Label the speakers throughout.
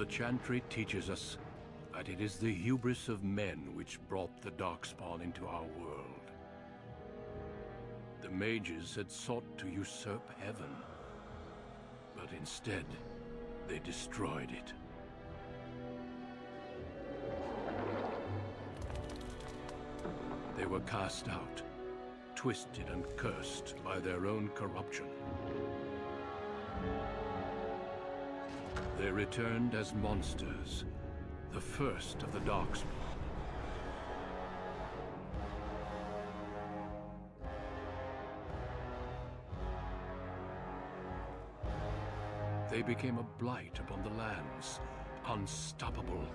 Speaker 1: The chantry teaches us that it is the hubris of men which brought the Darkspawn into our world. The mages had sought to usurp heaven, but instead, they destroyed it. They were cast out, twisted and cursed by their own corruption. They returned as monsters, the first of the Darkspawn. They became a blight upon the lands, unstoppable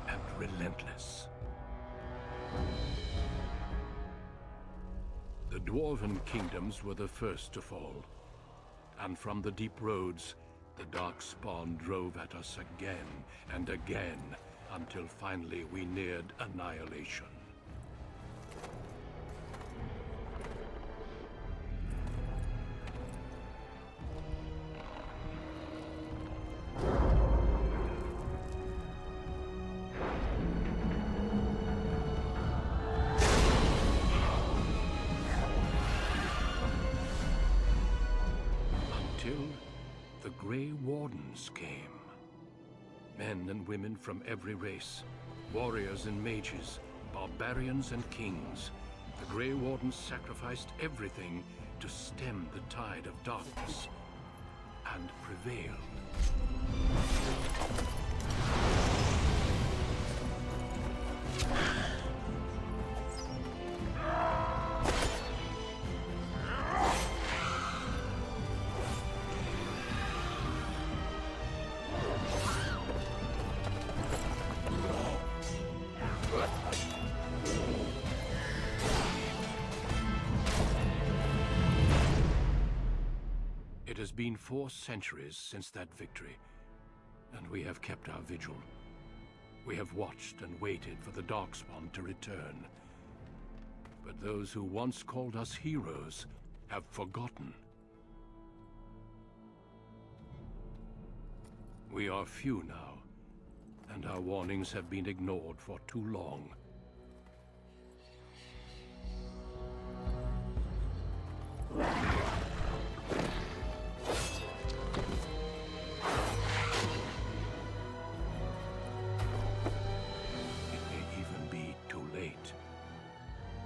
Speaker 1: and relentless. The Dwarven kingdoms were the first to fall, and from the deep roads, the Darkspawn drove at us again and again, until finally we neared annihilation. The Grey Wardens came. Men and women from every race, warriors and mages, barbarians and kings. The Grey Wardens sacrificed everything to stem the tide of darkness, and prevailed. It has been 4 centuries since that victory, and we have kept our vigil. We have watched and waited for the Darkspawn to return. But those who once called us heroes have forgotten. We are few now, and our warnings have been ignored for too long.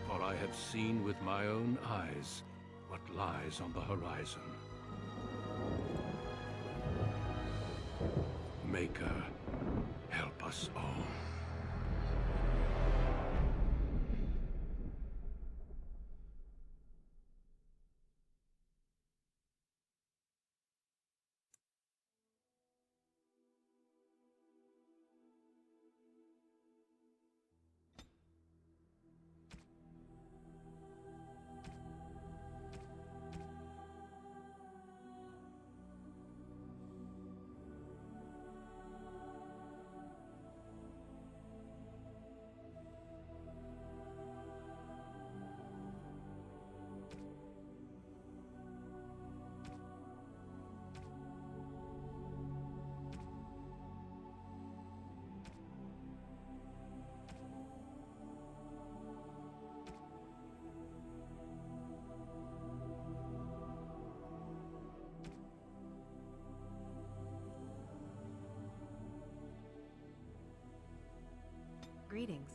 Speaker 1: For I have seen with my own eyes what lies on the horizon. Maker, help us all.
Speaker 2: Greetings.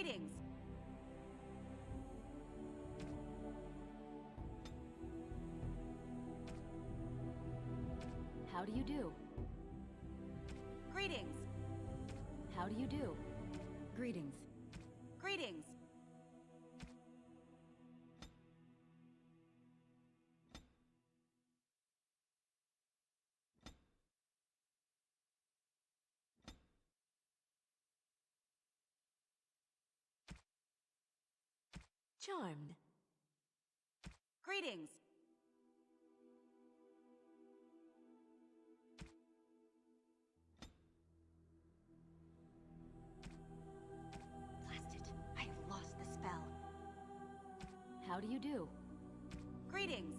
Speaker 2: Greetings.
Speaker 3: How do you do?
Speaker 2: Greetings.
Speaker 3: How do you do? Greetings.
Speaker 2: Greetings.
Speaker 3: Charmed.
Speaker 2: Greetings. Blast it. I have lost the spell.
Speaker 3: How do you do?
Speaker 2: Greetings.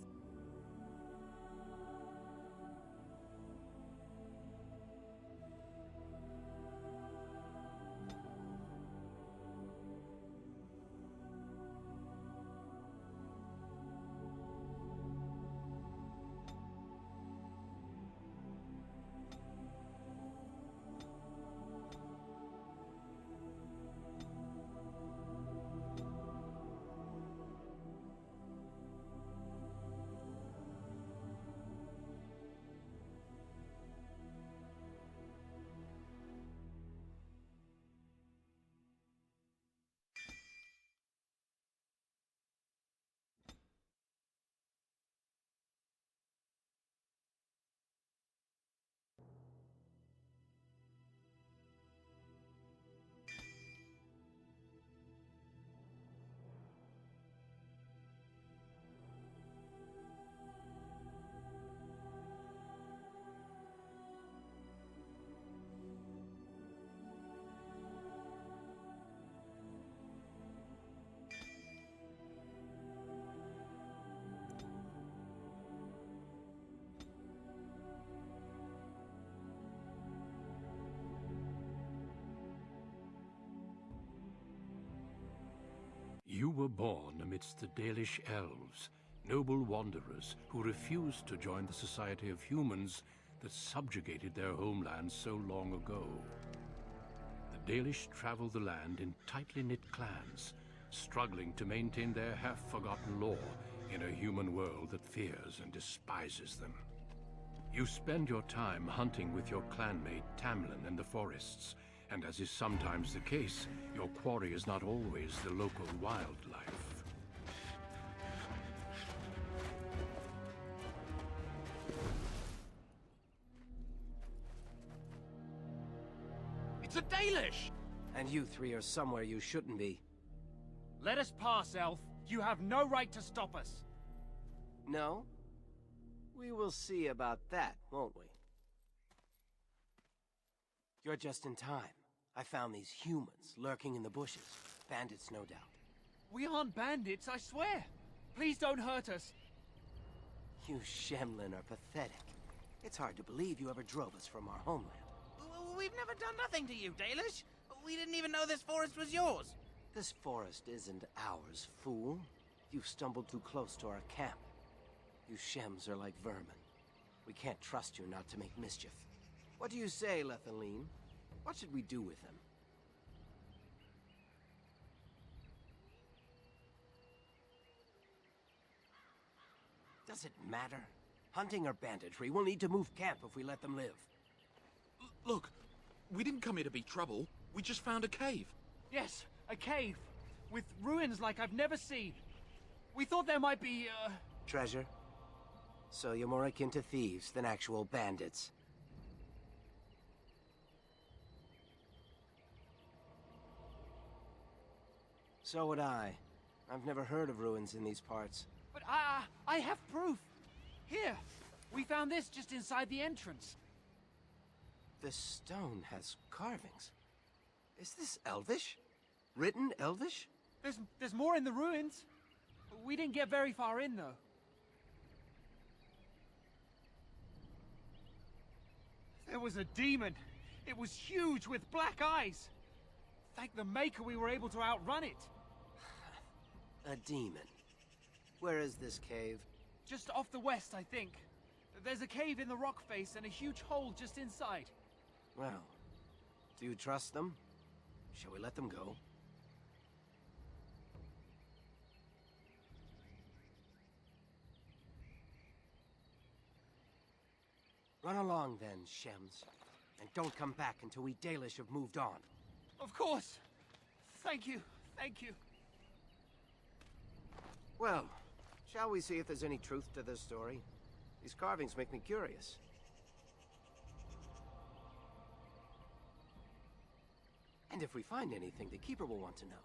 Speaker 1: You were born amidst the Dalish elves, noble wanderers who refused to join the society of humans that subjugated their homeland so long ago. The Dalish travel the land in tightly knit clans, struggling to maintain their half-forgotten lore in a human world that fears and despises them. You spend your time hunting with your clanmate Tamlin in the forests, and as is sometimes the case, your quarry is not always the local wildlife.
Speaker 4: It's a Dalish!
Speaker 5: And you three are somewhere you shouldn't be.
Speaker 4: Let us pass, Elf. You have no right to stop us.
Speaker 5: No? We will see about that, won't we? You're just in time. I found these humans lurking in the bushes. Bandits, no doubt.
Speaker 4: We aren't bandits, I swear. Please don't hurt us.
Speaker 5: You Shemlin are pathetic. It's hard to believe you ever drove us from our homeland.
Speaker 6: We've never done nothing to you, Dalish. We didn't even know this forest was yours.
Speaker 5: This forest isn't ours, fool. You stumbled too close to our camp. You Shems are like vermin. We can't trust you not to make mischief. What do you say, Lethaline? What should we do with him? Does it matter? Hunting or banditry, we'll need to move camp if we let them live.
Speaker 7: Look, we didn't come here to be trouble. We just found a cave.
Speaker 4: Yes, a cave. With ruins like I've never seen. We thought there might be,
Speaker 5: Treasure? So you're more akin to thieves than actual bandits. So would I. I've never heard of ruins in these parts.
Speaker 4: But I have proof. Here, we found this just inside the entrance.
Speaker 5: This stone has carvings. Is this Elvish? Written Elvish?
Speaker 4: There's more in the ruins. We didn't get very far in, though. There was a demon. It was huge with black eyes. Thank the Maker we were able to outrun it.
Speaker 5: A demon. Where is this cave?
Speaker 4: Just off the west, I think. There's a cave in the rock face and a huge hole just inside.
Speaker 5: Well, do you trust them? Shall we let them go? Run along then, Shems. And don't come back until we Dalish have moved on.
Speaker 4: Of course. Thank you. Thank you.
Speaker 5: Well, shall we see if there's any truth to this story? These carvings make me curious. And if we find anything, the Keeper will want to know.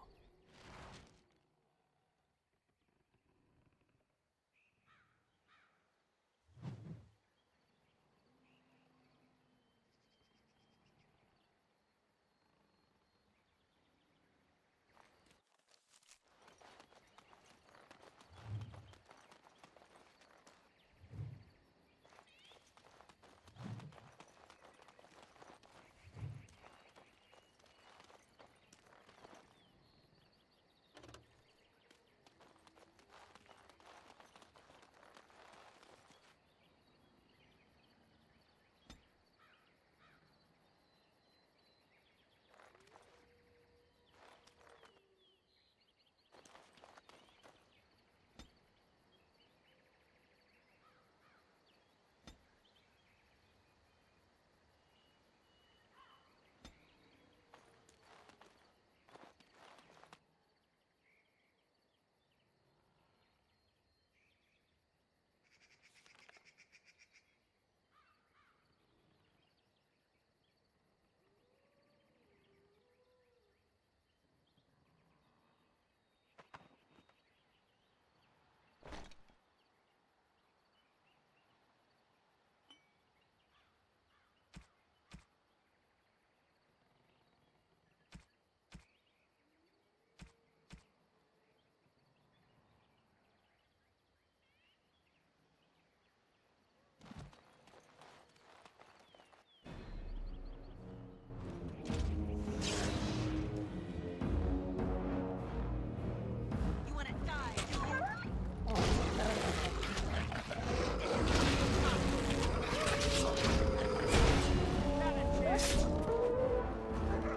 Speaker 2: You wanna die?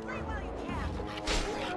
Speaker 2: Play while you can. Is that it?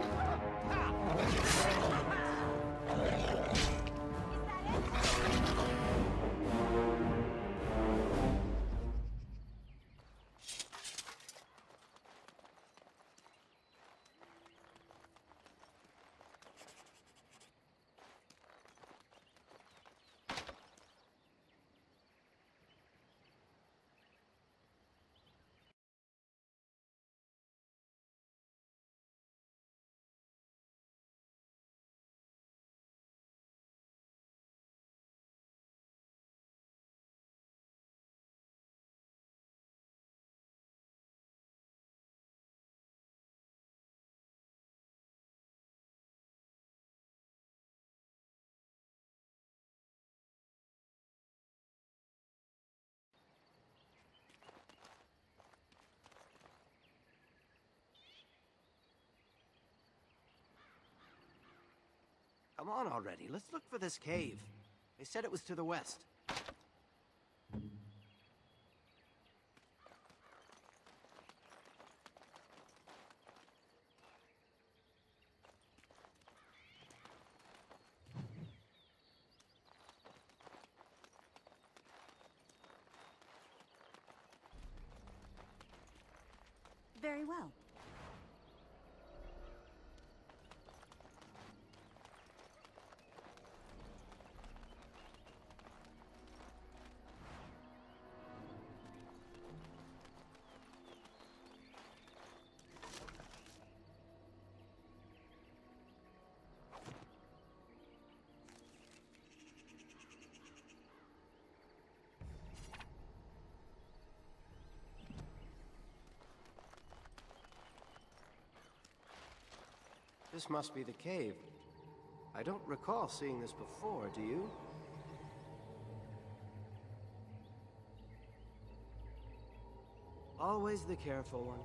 Speaker 5: Come on already, let's look for this cave. They said it was to the west.
Speaker 3: Very well.
Speaker 5: This must be the cave. I don't recall seeing this before, do you? Always the careful one.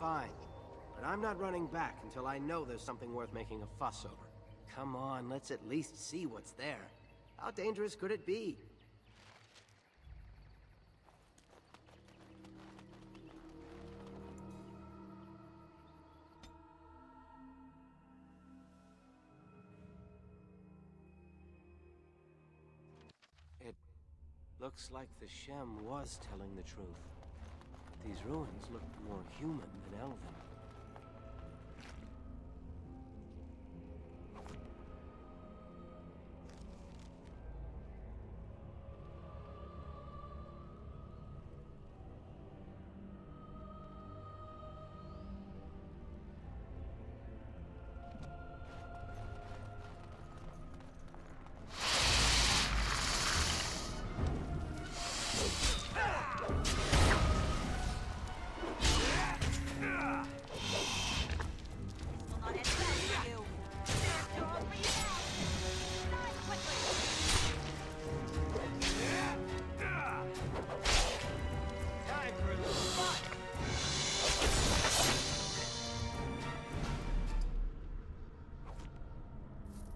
Speaker 5: Fine, but I'm not running back until I know there's something worth making a fuss over. Come on, let's at least see what's there. How dangerous could it be? Looks like the Shem was telling the truth. But these ruins look more human than elven.
Speaker 2: Will not end bad for you. You're all for you now. Die quickly.
Speaker 5: Time for a little fun!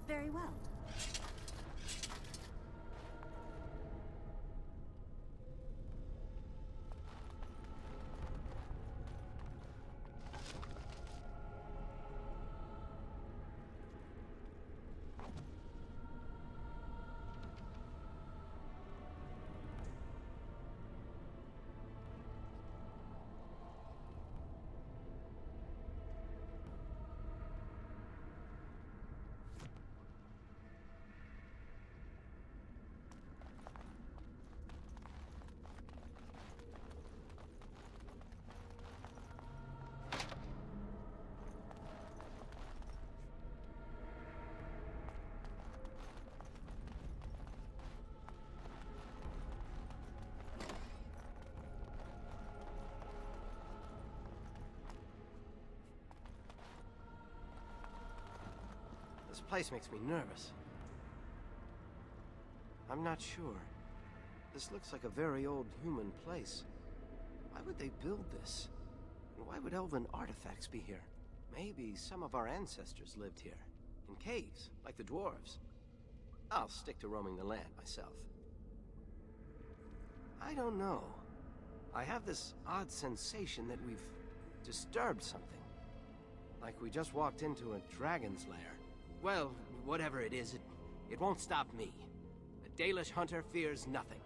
Speaker 3: Very well.
Speaker 5: This place makes me nervous. I'm not sure. This looks like a very old human place. Why would they build this? And why would elven artifacts be here? Maybe some of our ancestors lived here. In caves, like the dwarves. I'll stick to roaming the land myself. I don't know. I have this odd sensation that we've disturbed something. Like we just walked into a dragon's lair. Well, whatever it is, it won't stop me. The Dalish hunter fears nothing.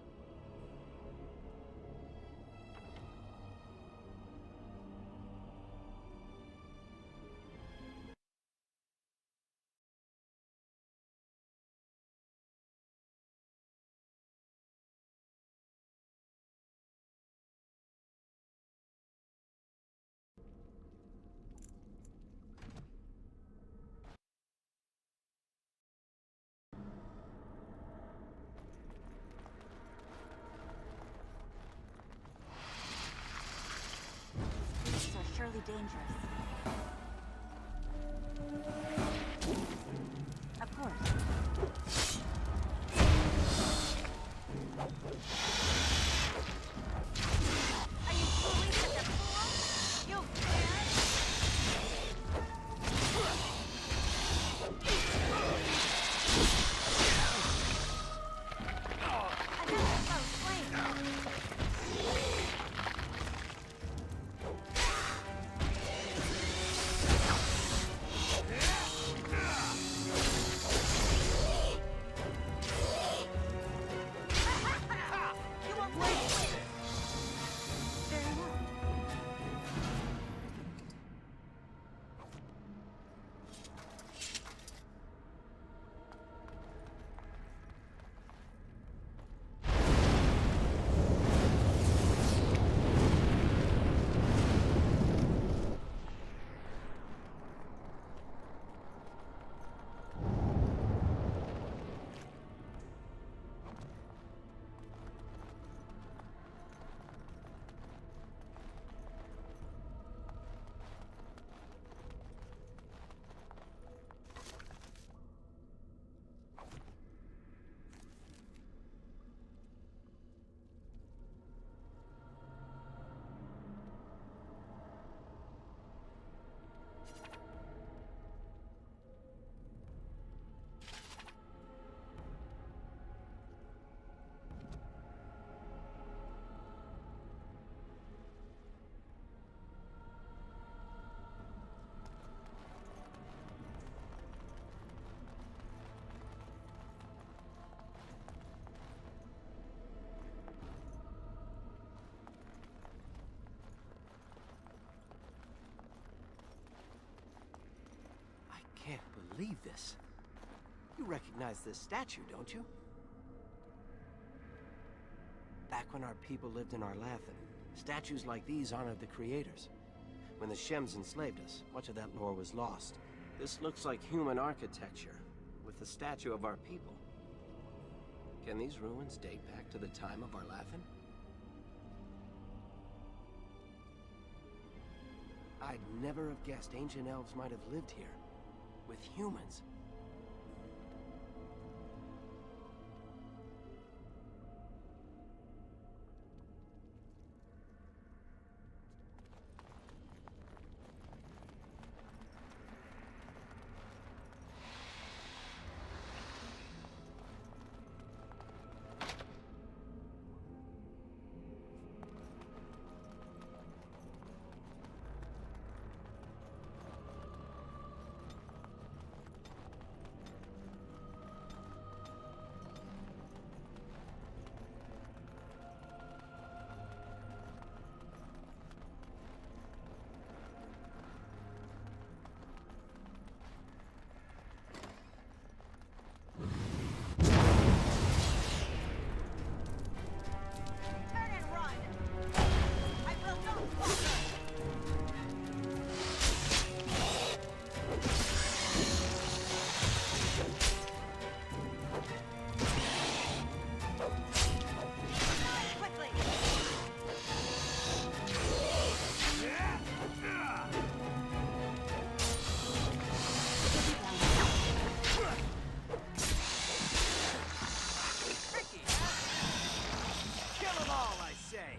Speaker 3: Beasts are surely dangerous. Of course.
Speaker 2: Are you truly such a fool? You can't. Another foe slain.
Speaker 5: believe this. You recognize this statue, don't you? Back when our people lived in Arlathan, statues like these honored the creators. When the Shems enslaved us, much of that lore was lost. This looks like human architecture, with the statue of our people. Can these ruins date back to the time of Arlathan? I'd never have guessed ancient elves might have lived here, with humans.
Speaker 2: Turn and run! I will not falter! Die quickly!
Speaker 6: Tricky, huh? Kill them all, I say!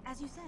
Speaker 3: As you say.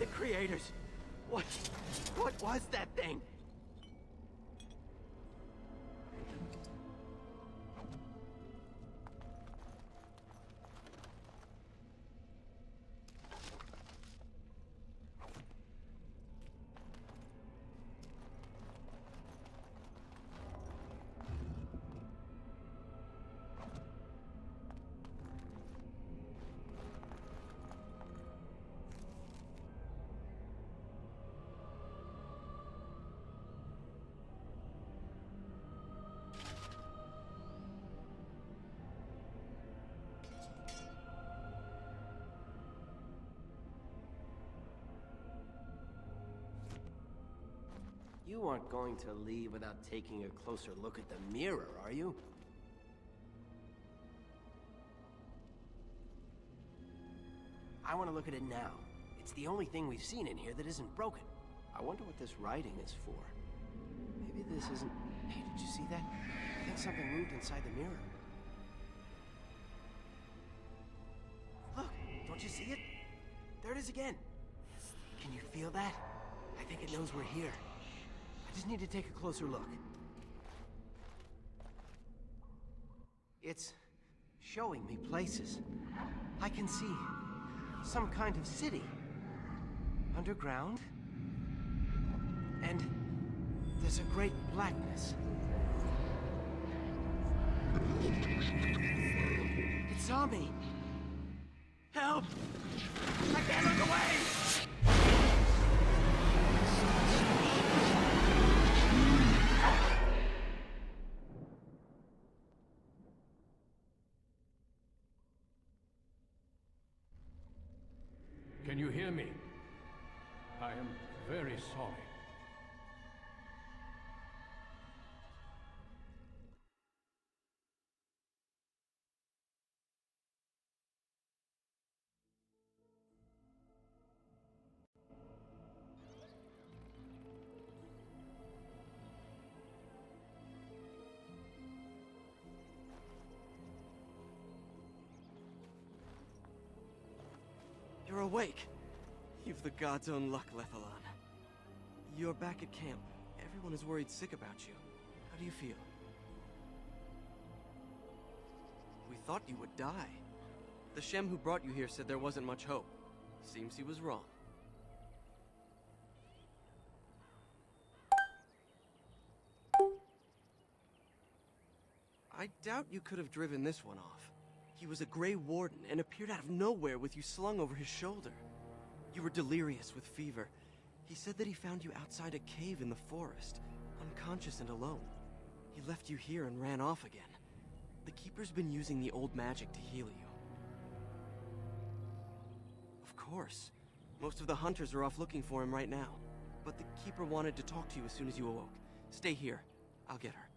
Speaker 5: the creators. What was that thing? You aren't going to leave without taking a closer look at the mirror, are you? I want to look at it now. It's the only thing we've seen in here that isn't broken. I wonder what this writing is for. Maybe this isn't... Hey, did you see that? I think something moved inside the mirror. Look, don't you see it? There it is again. Can you feel that? I think it knows we're here. I just need to take a closer look. It's showing me places. I can see some kind of city. Underground. And there's a great blackness. It saw me. Help! I can't look away!
Speaker 1: Can you hear me? I am very sorry.
Speaker 5: You're awake. You've the god's own luck, Lethalon. You're back at camp. Everyone is worried sick about you. How do you feel? We thought you would die. The Shem who brought you here said there wasn't much hope. Seems he was wrong. I doubt you could have driven this one off. He was a Grey Warden and appeared out of nowhere with you slung over his shoulder. You were delirious with fever. He said that he found you outside a cave in the forest, unconscious and alone. He left you here and ran off again. The Keeper's been using the old magic to heal you. Of course. Most of the hunters are off looking for him right now. But the Keeper wanted to talk to you as soon as you awoke. Stay here. I'll get her.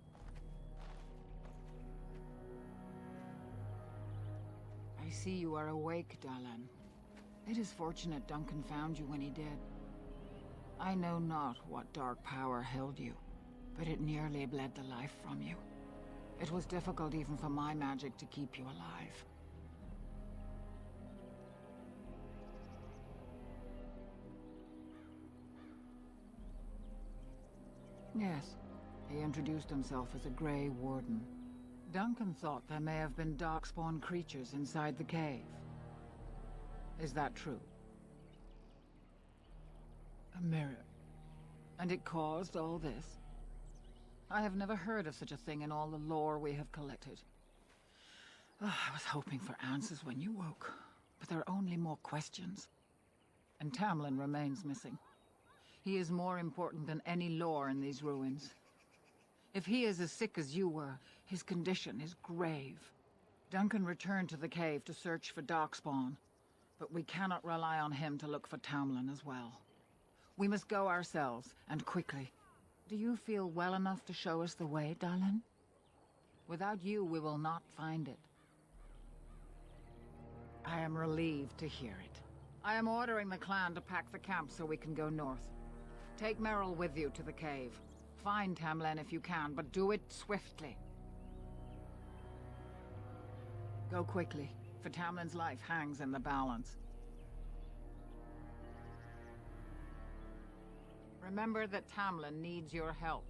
Speaker 8: I see you are awake, Dalan. It is fortunate Duncan found you when he did. I know not what dark power held you, but it nearly bled the life from you. It was difficult even for my magic to keep you alive. Yes, he introduced himself as a Grey Warden. Duncan thought there may have been darkspawn creatures inside the cave. Is that true? A mirror. And it caused all this? I have never heard of such a thing in all the lore we have collected. I was hoping for answers when you woke, but there are only more questions. And Tamlin remains missing. He is more important than any lore in these ruins. If he is as sick as you were, his condition is grave. Duncan returned to the cave to search for Darkspawn, but we cannot rely on him to look for Tamlin as well. We must go ourselves, and quickly. Do you feel well enough to show us the way, Dalan? Without you, we will not find it. I am relieved to hear it. I am ordering the clan to pack the camp so we can go north. Take Merrill with you to the cave. Find Tamlin if you can, but do it swiftly. Go quickly, for Tamlin's life hangs in the balance. Remember that Tamlin needs your help.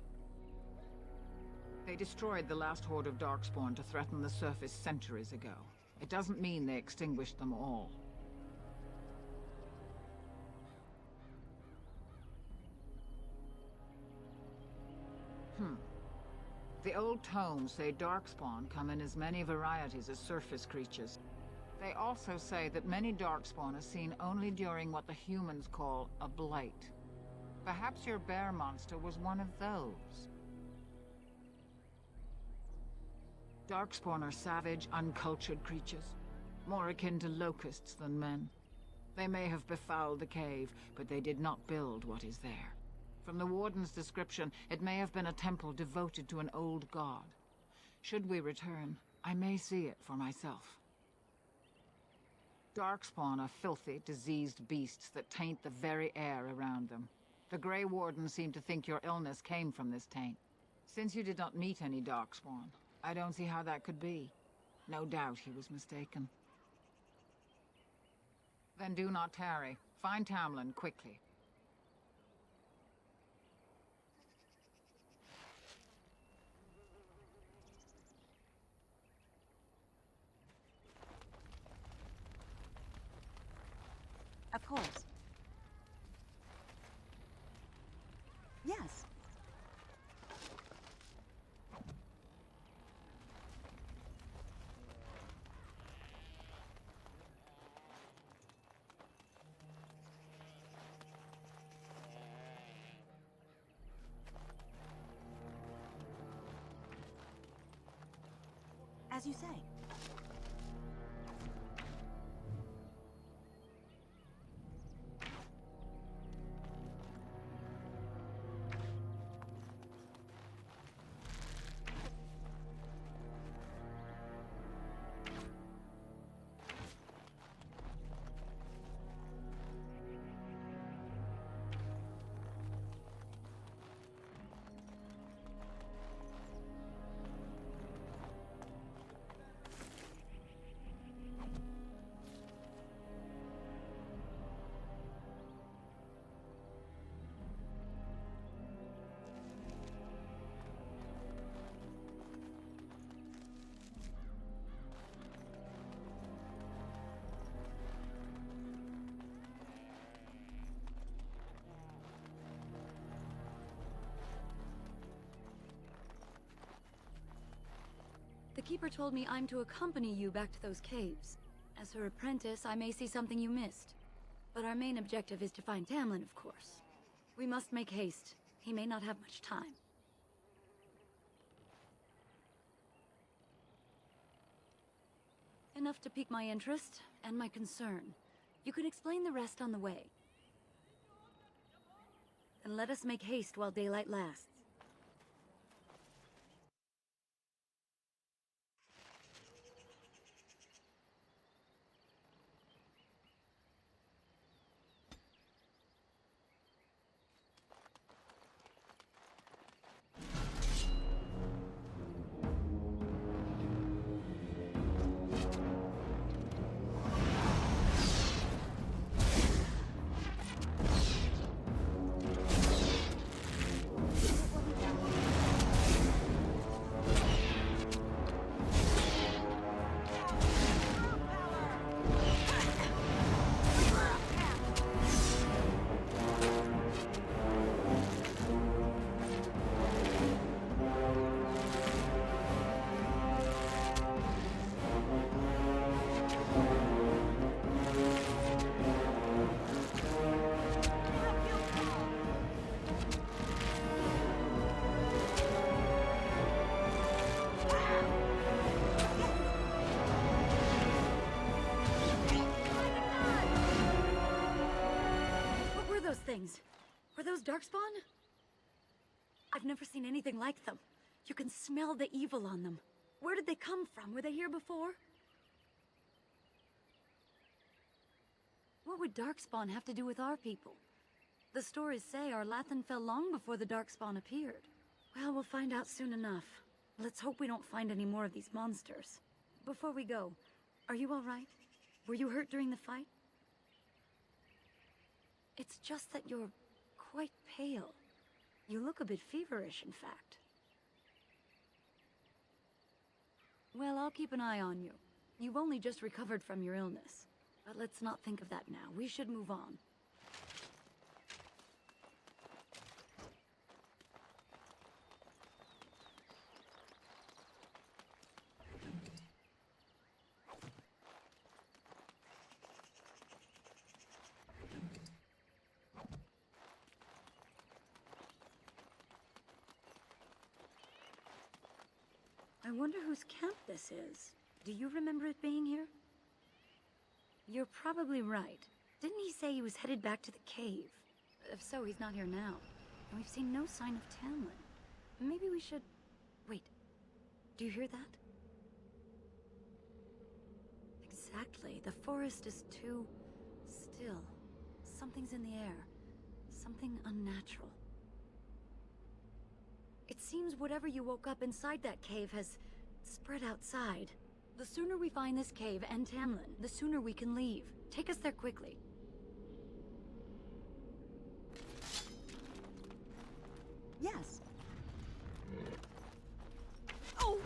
Speaker 8: They destroyed the last horde of Darkspawn to threaten the surface centuries ago. It doesn't mean they extinguished them all. The old tomes say Darkspawn come in as many varieties as surface creatures. They also say that many Darkspawn are seen only during what the humans call a blight. Perhaps your bear monster was one of those. Darkspawn are savage, uncultured creatures, more akin to locusts than men. They may have befouled the cave, but they did not build what is there. From the Warden's description, it may have been a temple devoted to an old god. Should we return, I may see it for myself. Darkspawn are filthy, diseased beasts that taint the very air around them. The Grey Warden seemed to think your illness came from this taint. Since you did not meet any Darkspawn, I don't see how that could be. No doubt he was mistaken. Then do not tarry. Find Tamlin quickly.
Speaker 3: Of course. Yes. As you say. The Keeper told me I'm to accompany you back to those caves. As her apprentice, I may see something you missed. But our main objective is to find Tamlin, of course. We must make haste. He may not have much time. Enough to pique my interest and my concern. You can explain the rest on the way. And let us make haste while daylight lasts. Things. Were those Darkspawn? I've never seen anything like them. You can smell the evil on them. Where did they come from? Were they here before? What would Darkspawn have to do with our people? The stories say our Lathan fell long before the Darkspawn appeared. Well, we'll find out soon enough. Let's hope we don't find any more of these monsters. Before we go, are you all right? Were you hurt during the fight? It's just that you're quite pale. You look a bit feverish, in fact. Well, I'll keep an eye on you. You've only just recovered from your illness. But let's not think of that now. We should move on. I wonder whose camp this is. Do you remember it being here? You're probably right. Didn't he say he was headed back to the cave? If so, he's not here now. And we've seen no sign of Tamlin. Maybe we should... Wait. Do you hear that? Exactly. The forest is too... still. Something's in the air. Something unnatural. It seems whatever you woke up inside that cave has spread outside. The sooner we find this cave and Tamlin, the sooner we can leave. Take us there quickly. Yes. Oh!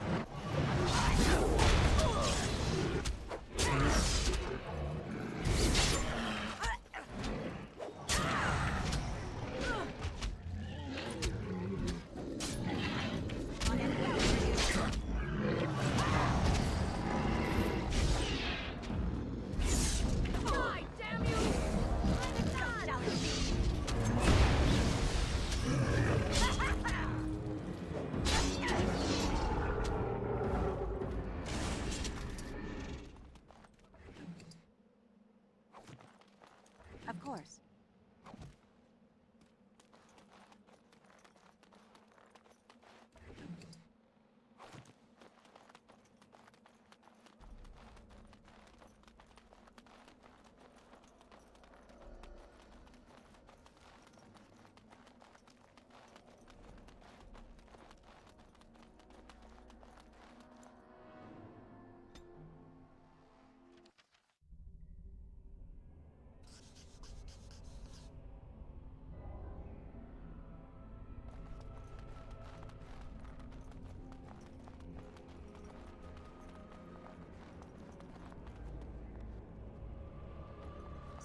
Speaker 3: Of course.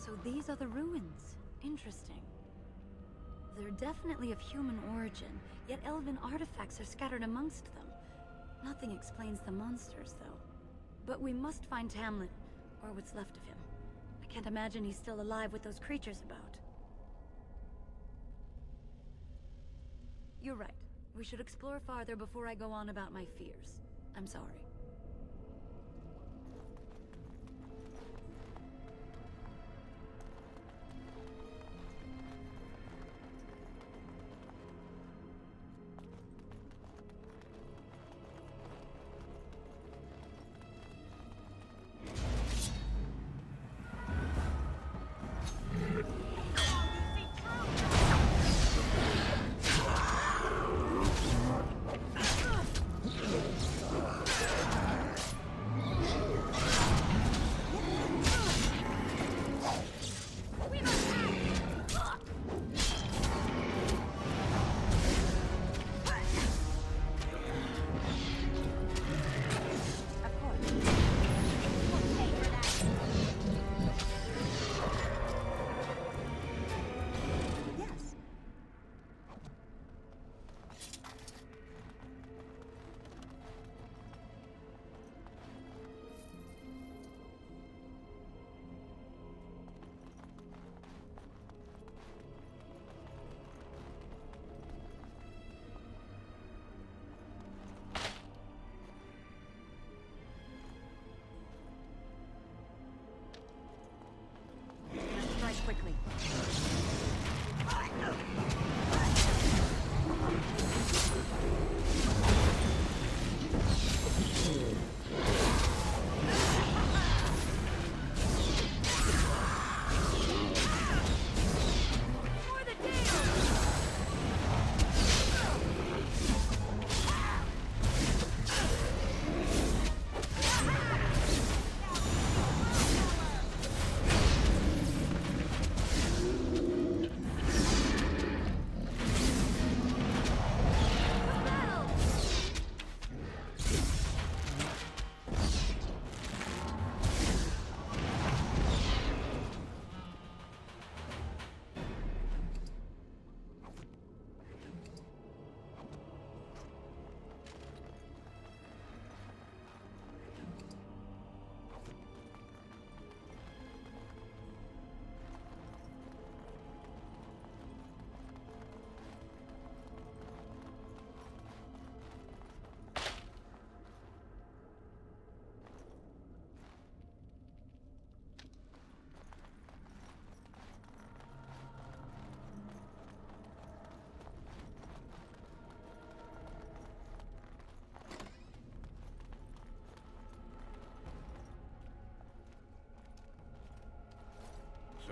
Speaker 3: So these are the ruins. Interesting. They're definitely of human origin, yet elven artifacts are scattered amongst them. Nothing explains the monsters, though. But we must find Tamlin, or what's left of him. I can't imagine he's still alive with those creatures about. You're right. We should explore farther before I go on about my fears. I'm sorry. Quickly.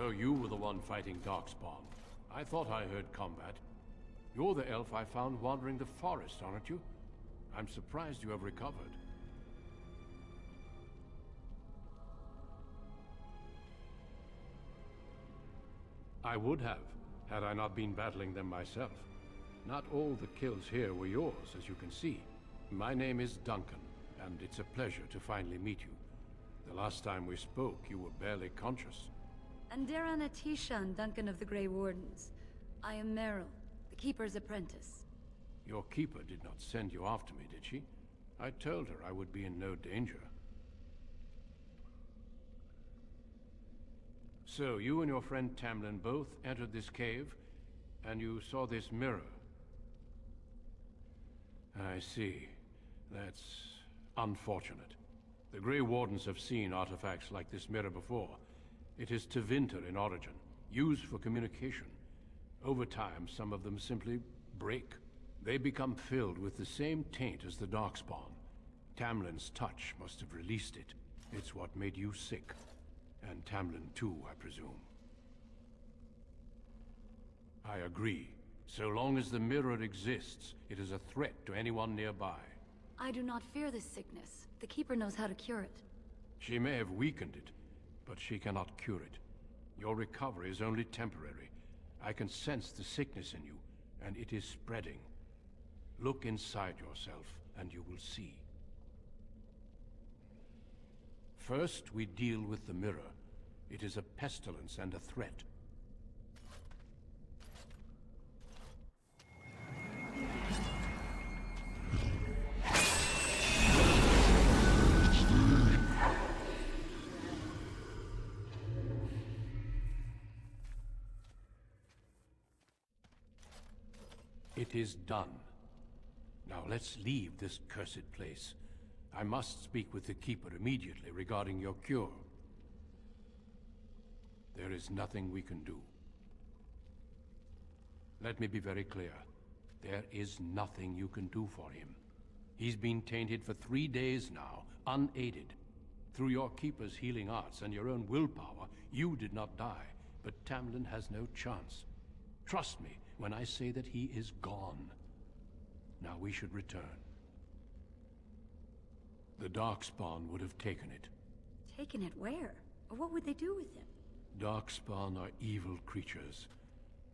Speaker 1: So you were the one fighting Darkspawn. I thought I heard combat. You're the elf I found wandering the forest, aren't you? I'm surprised you have recovered. I would have, had I not been battling them myself. Not all the kills here were yours, as you can see. My name is Duncan, and it's a pleasure to finally meet you. The last time we spoke, you were barely conscious.
Speaker 3: Andera Tishan, Duncan of the Grey Wardens. I am Meryl, the Keeper's apprentice.
Speaker 1: Your keeper did not send you after me, did she? I told her I would be in no danger. So, you and your friend Tamlin both entered this cave, and you saw this mirror. I see. That's unfortunate. The Grey Wardens have seen artifacts like this mirror before. It is Tevinter in origin, used for communication. Over time, some of them simply break. They become filled with the same taint as the Darkspawn. Tamlin's touch must have released it. It's what made you sick. And Tamlin too, I presume. I agree. So long as the mirror exists, it is a threat to anyone nearby.
Speaker 3: I do not fear this sickness. The Keeper knows how to cure it.
Speaker 1: She may have weakened it, but she cannot cure it. Your recovery is only temporary. I can sense the sickness in you, and it is spreading. Look inside yourself, and you will see. First, we deal with the mirror. It is a pestilence and a threat. It is done. Now let's leave this cursed place. I must speak with the Keeper immediately regarding your cure. There is nothing we can do. Let me be very clear. There is nothing you can do for him. He's been tainted for 3 days now, unaided. Through your Keeper's healing arts and your own willpower, you did not die, but Tamlin has no chance. Trust me when I say that he is gone. Now we should return. The Darkspawn would have taken it.
Speaker 3: Taken it where? Or what would they do with him?
Speaker 1: Darkspawn are evil creatures,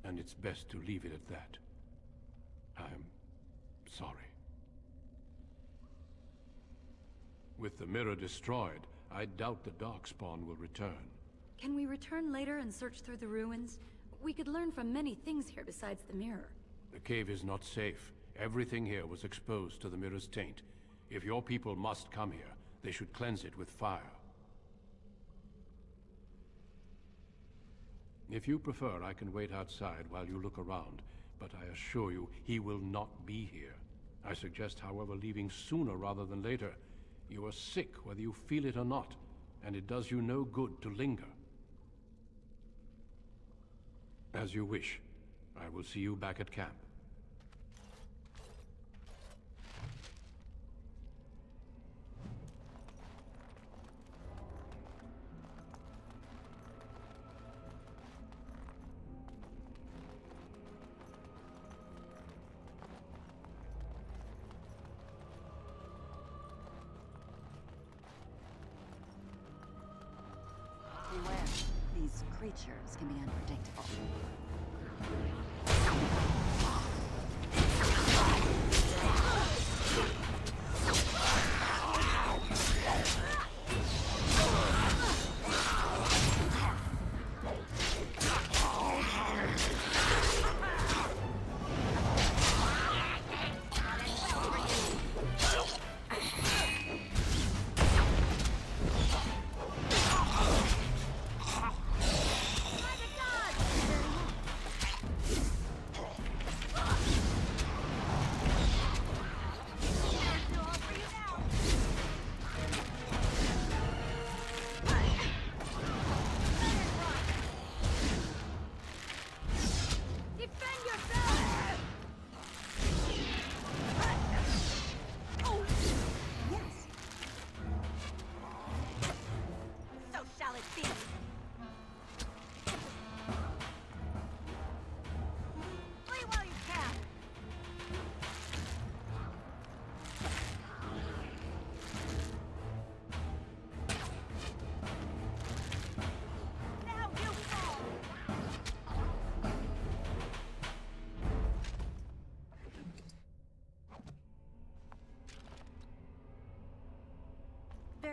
Speaker 1: and it's best to leave it at that. I'm sorry. With the mirror destroyed, I doubt the Darkspawn will return.
Speaker 3: Can we return later and search through the ruins? We could learn from many things here besides the mirror.
Speaker 1: The cave is not safe. Everything here was exposed to the mirror's taint. If your people must come here, they should cleanse it with fire. If you prefer, I can wait outside while you look around, but I assure you, he will not be here. I suggest, however, leaving sooner rather than later. You are sick, whether you feel it or not, and it does you no good to linger. As you wish. I will see you back at camp.
Speaker 2: Beware. These creatures can be unpredictable.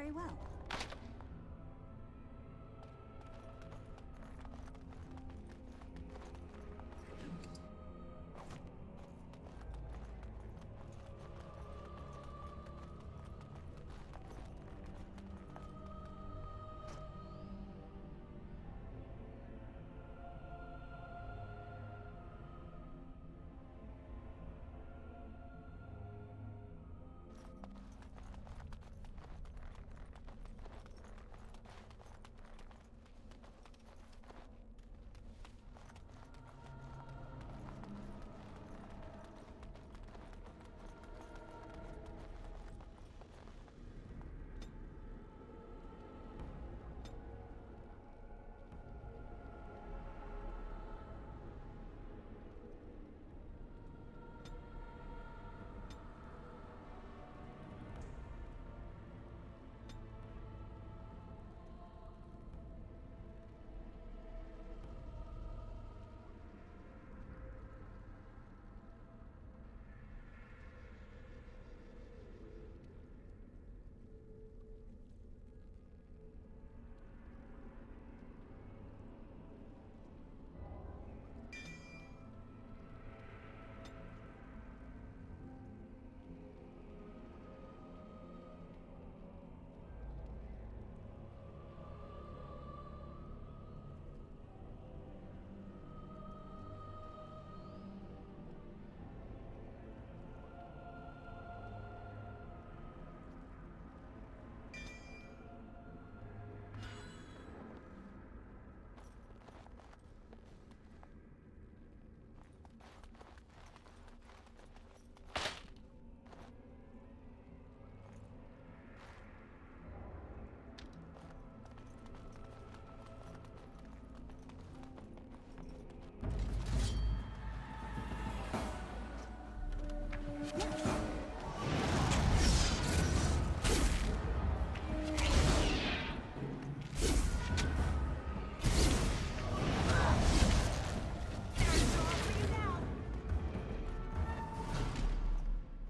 Speaker 3: very well.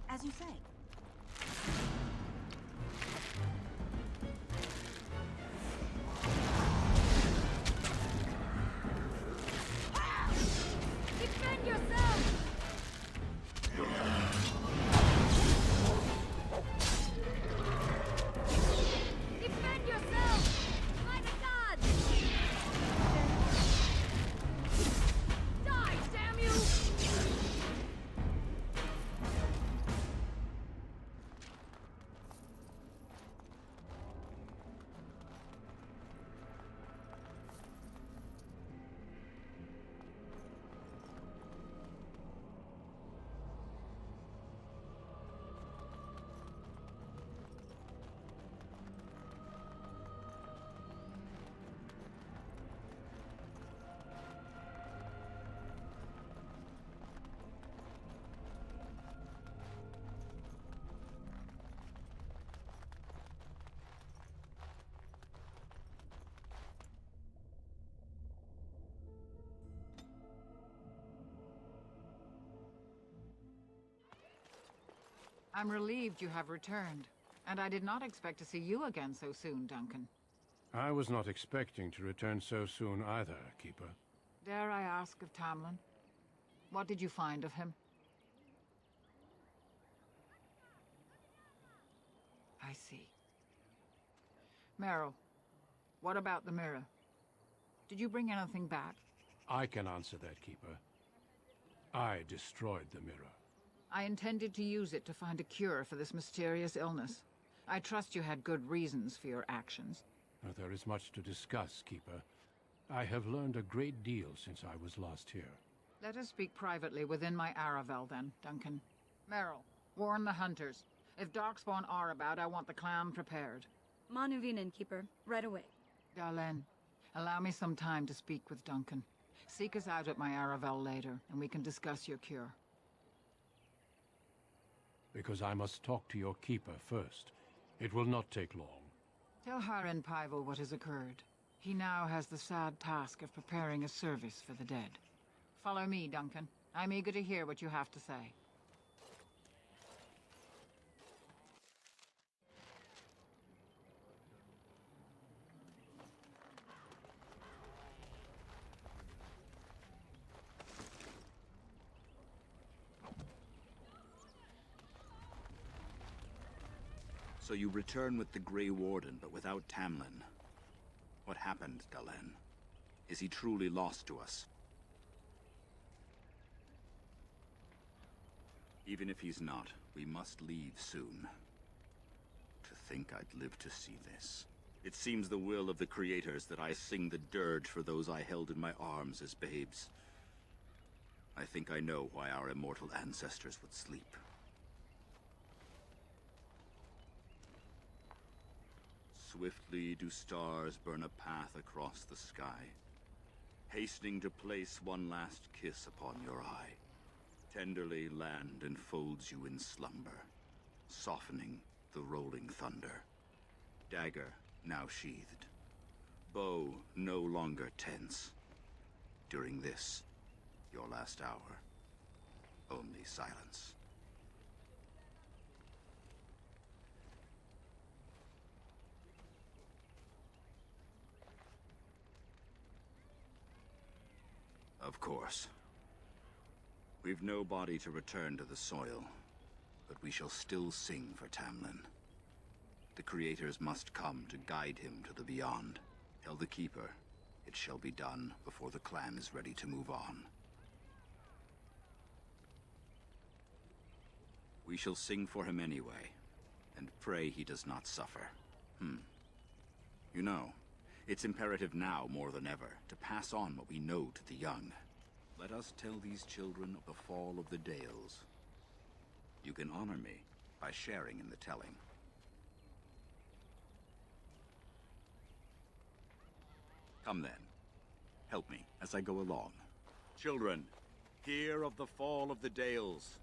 Speaker 2: As you say.
Speaker 3: Defend yourself! Defend yourself! By the gods! Die, damn you!
Speaker 8: I'm relieved you have returned, and I did not expect to see you again so soon, Duncan.
Speaker 1: I was not expecting to return so soon either, Keeper.
Speaker 8: Dare I ask of Tamlin? What did you find of him? I see. Meryl, what about the mirror? Did you bring anything back?
Speaker 1: I can answer that, Keeper. I destroyed the mirror.
Speaker 8: I intended to use it to find a cure for this mysterious illness. I trust you had good reasons for your actions.
Speaker 1: There is much to discuss, Keeper. I have learned a great deal since I was last here.
Speaker 8: Let us speak privately within my Aravel, then, Duncan. Meryl, warn the hunters. If Darkspawn are about, I want the clan prepared.
Speaker 3: Manuvinen, Keeper. Right away.
Speaker 8: Darlene, allow me some time to speak with Duncan. Seek us out at my Aravel later, and we can discuss your cure.
Speaker 1: Because I must talk to your Keeper first. It will not take long.
Speaker 8: Tell Haren Pyvel what has occurred. He now has the sad task of preparing a service for the dead. Follow me, Duncan. I'm eager to hear what you have to say.
Speaker 9: So you return with the Grey Warden, but without Tamlin. What happened, Dalen? Is he truly lost to us? Even if he's not, we must leave soon. To think I'd live to see this. It seems the will of the creators that I sing the dirge for those I held in my arms as babes. I think I know why our immortal ancestors would sleep. Swiftly do stars burn a path across the sky, hastening to place one last kiss upon your eye. Tenderly land enfolds you in slumber, softening the rolling thunder. Dagger now sheathed, bow no longer tense. During this, your last hour, only silence. Of course. We've no body to return to the soil, but we shall still sing for Tamlin. The creators must come to guide him to the beyond. Tell the Keeper, it shall be done before the clan is ready to move on. We shall sing for him anyway, and pray he does not suffer. You know, it's imperative now more than ever to pass on what we know to the young. Let us tell these children of the fall of the Dales. You can honor me by sharing in the telling. Come then, help me as I go along. Children, hear of the fall of the Dales.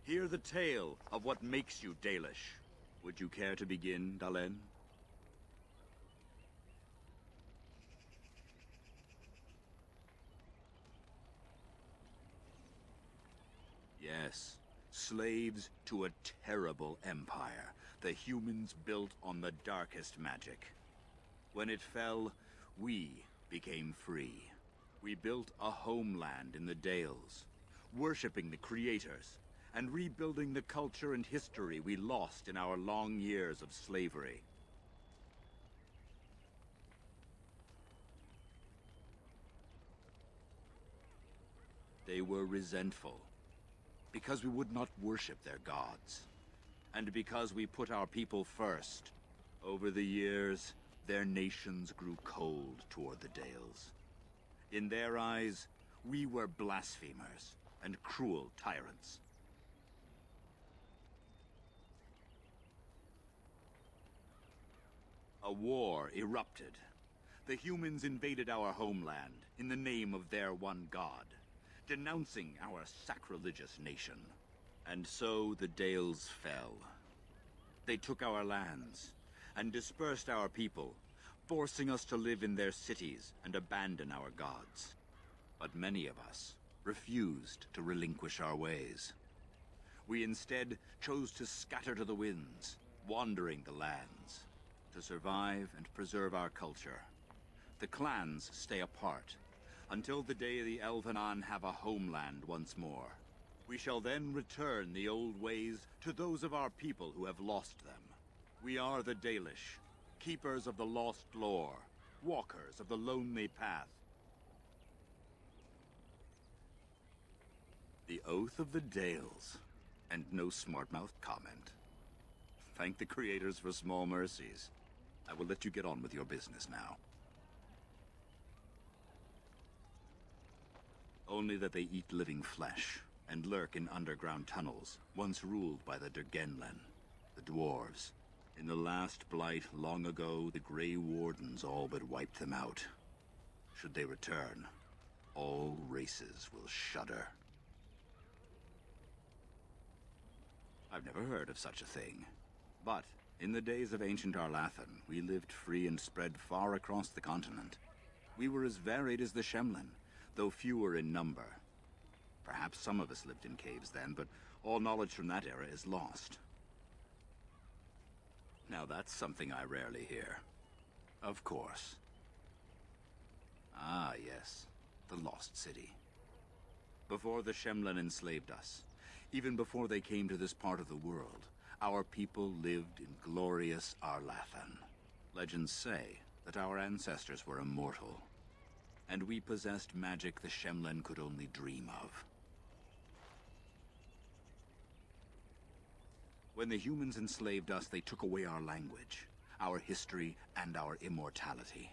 Speaker 9: Hear the tale of what makes you Dalish. Would you care to begin, Dalen? Yes, slaves to a terrible empire, the humans built on the darkest magic. When it fell, we became free. We built a homeland in the Dales, worshipping the creators, and rebuilding the culture and history we lost in our long years of slavery. They were resentful, because we would not worship their gods, and because we put our people first. Over the years, their nations grew cold toward the Dales. In their eyes, we were blasphemers and cruel tyrants. A war erupted. The humans invaded our homeland in the name of their one god, denouncing our sacrilegious nation. And so the Dales fell. They took our lands and dispersed our people, forcing us to live in their cities and abandon our gods. But many of us refused to relinquish our ways. We instead chose to scatter to the winds, wandering the lands, to survive and preserve our culture. The clans stay apart, until the day the Elvenan have a homeland once more. We shall then return the old ways to those of our people who have lost them. We are the Dalish, keepers of the lost lore, walkers of the lonely path. The Oath of the Dales, and no smart-mouthed comment. Thank the creators for small mercies. I will let you get on with your business now. Only that they eat living flesh, and lurk in underground tunnels, once ruled by the Dergenlen, the dwarves. In the last blight long ago, the Grey Wardens all but wiped them out. Should they return, all races will shudder. I've never heard of such a thing. But, in the days of ancient Arlathan, we lived free and spread far across the continent. We were as varied as the Shemlen, though fewer in number. Perhaps some of us lived in caves then, but all knowledge from that era is lost. Now that's something I rarely hear. Of course. Ah, yes. The Lost City. Before the Shemlen enslaved us, even before they came to this part of the world, our people lived in glorious Arlathan. Legends say that our ancestors were immortal, and we possessed magic the Shemlen could only dream of. When the humans enslaved us, they took away our language, our history, and our immortality.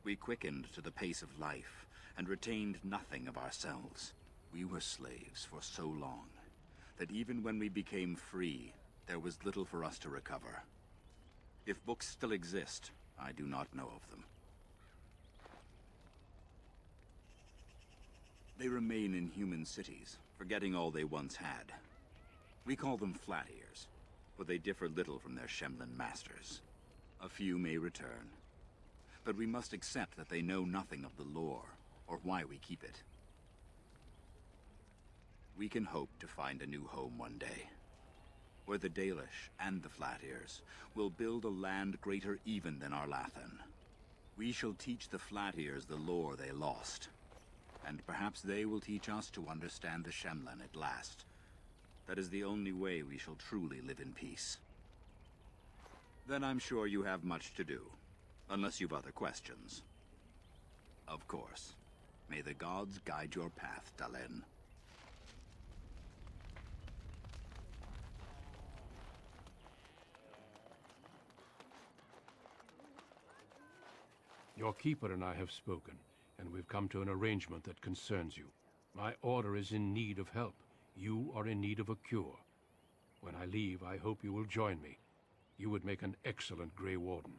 Speaker 9: We quickened to the pace of life, and retained nothing of ourselves. We were slaves for so long, that even when we became free, there was little for us to recover. If books still exist, I do not know of them. They remain in human cities, forgetting all they once had. We call them Flat Ears, but they differ little from their Shemlen masters. A few may return, but we must accept that they know nothing of the lore, or why we keep it. We can hope to find a new home one day, where the Dalish and the Flat Ears will build a land greater even than Arlathan. We shall teach the Flat Ears the lore they lost, and perhaps they will teach us to understand the Shemlen at last. That is the only way we shall truly live in peace. Then I'm sure you have much to do, unless you've other questions. Of course. May the gods guide your path, Dalen.
Speaker 1: Your keeper and I have spoken, and we've come to an arrangement that concerns you. My order is in need of help. You are in need of a cure. When I leave, I hope you will join me. You would make an excellent Grey Warden.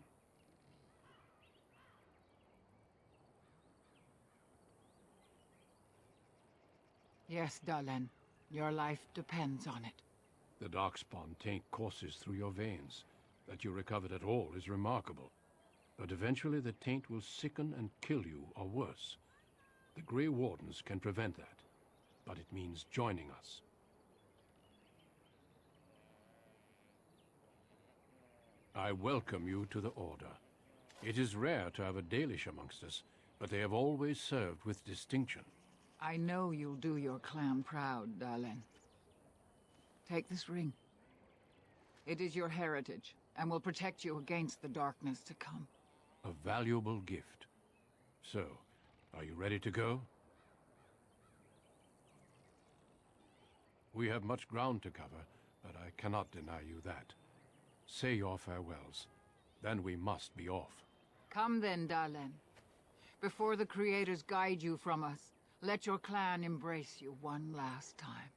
Speaker 8: Yes, Dalen. Your life depends on it.
Speaker 1: The Darkspawn taint courses through your veins. That you recovered at all is remarkable. But eventually the taint will sicken and kill you, or worse. The Grey Wardens can prevent that, but it means joining us. I welcome you to the Order. It is rare to have a Dalish amongst us, but they have always served with distinction.
Speaker 8: I know you'll do your clan proud, Dalen. Take this ring. It is your heritage, and will protect you against the darkness to come.
Speaker 1: A valuable gift. So, are you ready to go? We have much ground to cover, but I cannot deny you that. Say your farewells. Then we must be off.
Speaker 8: Come then, Dalen. Before the Creators guide you from us, let your clan embrace you one last time.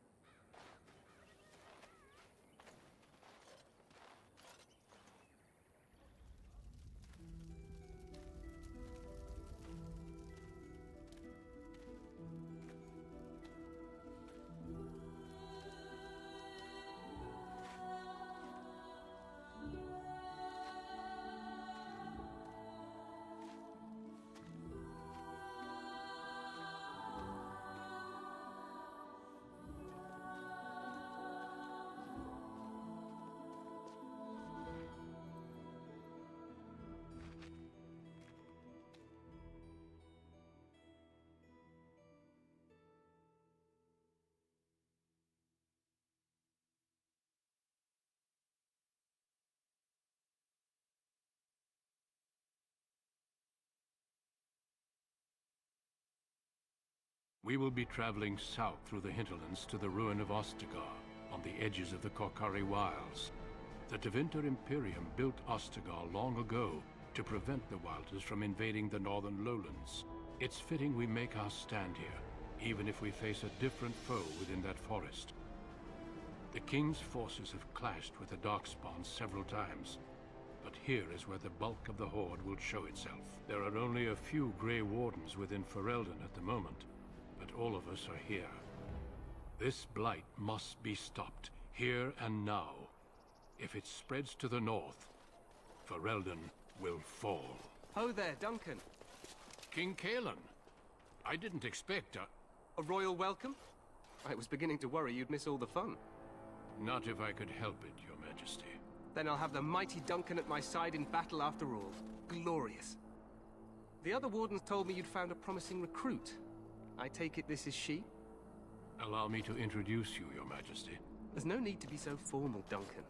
Speaker 1: We will be traveling south through the hinterlands to the ruin of Ostagar, on the edges of the Korkari Wilds. The Tevinter Imperium built Ostagar long ago to prevent the Wilders from invading the northern lowlands. It's fitting we make our stand here, even if we face a different foe within that forest. The King's forces have clashed with the Darkspawn several times, but here is where the bulk of the Horde will show itself. There are only a few Grey Wardens within Ferelden at the moment, but all of us are here. This blight must be stopped, here and now. If it spreads to the north, Ferelden will fall.
Speaker 10: Ho there, Duncan.
Speaker 1: King Kalen, I didn't expect
Speaker 10: A royal welcome? I was beginning to worry you'd miss all the fun.
Speaker 1: Not if I could help it, Your Majesty.
Speaker 10: Then I'll have the mighty Duncan at my side in battle after all. Glorious. The other wardens told me you'd found a promising recruit. I take it this is she?
Speaker 1: Allow me to introduce you, Your Majesty.
Speaker 10: There's no need to be so formal, Duncan.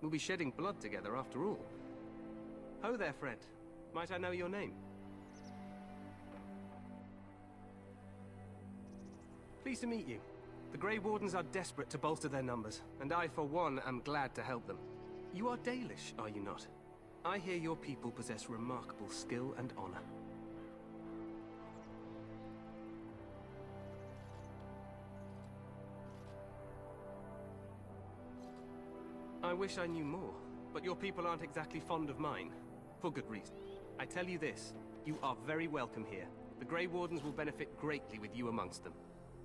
Speaker 10: We'll be shedding blood together after all. Ho there, friend. Might I know your name? Pleased to meet you. The Grey Wardens are desperate to bolster their numbers, and I, for one, am glad to help them. You are Dalish, are you not? I hear your people possess remarkable skill and honor. I wish I knew more, but your people aren't exactly fond of mine. For good reason. I tell you this, you are very welcome here. The Grey Wardens will benefit greatly with you amongst them.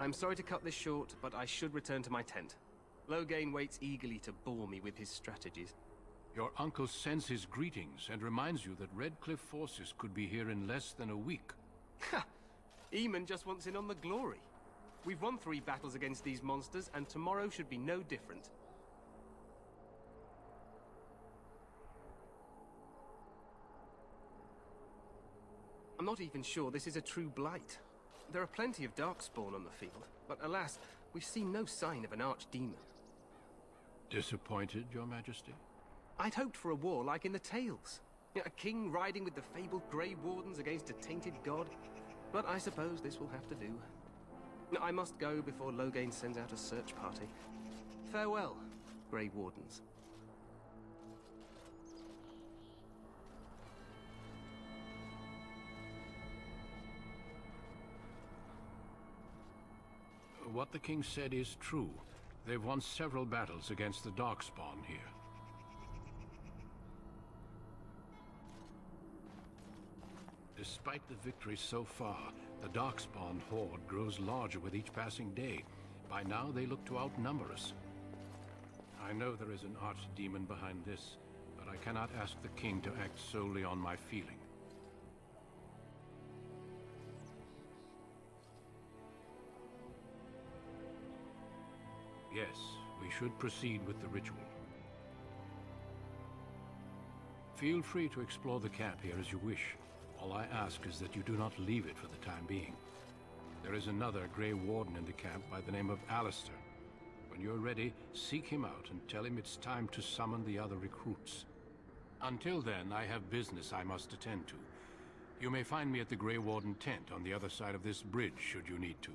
Speaker 10: I'm sorry to cut this short, but I should return to my tent. Loghain waits eagerly to bore me with his strategies.
Speaker 1: Your uncle sends his greetings and reminds you that Redcliffe forces could be here in less than a week.
Speaker 10: Ha! Eamon just wants in on the glory. We've won 3 battles against these monsters, and tomorrow should be no different. I'm not even sure this is a true blight. There are plenty of darkspawn on the field, but alas, we've seen no sign of an archdemon.
Speaker 1: Disappointed, Your Majesty?
Speaker 10: I'd hoped for a war like in the tales. A king riding with the fabled Grey Wardens against a tainted god. But I suppose this will have to do. I must go before Loghain sends out a search party. Farewell, Grey Wardens.
Speaker 1: What the king said is true. They've won several battles against the Darkspawn here. Despite the victory so far, the Darkspawn horde grows larger with each passing day. By now, they look to outnumber us. I know there is an archdemon behind this, but I cannot ask the king to act solely on my feeling. Yes, we should proceed with the ritual. Feel free to explore the camp here as you wish. All I ask is that you do not leave it for the time being. There is another Grey Warden in the camp by the name of Alistair. When you're ready, seek him out and tell him it's time to summon the other recruits. Until then, I have business I must attend to. You may find me at the Grey Warden tent on the other side of this bridge, should you need to.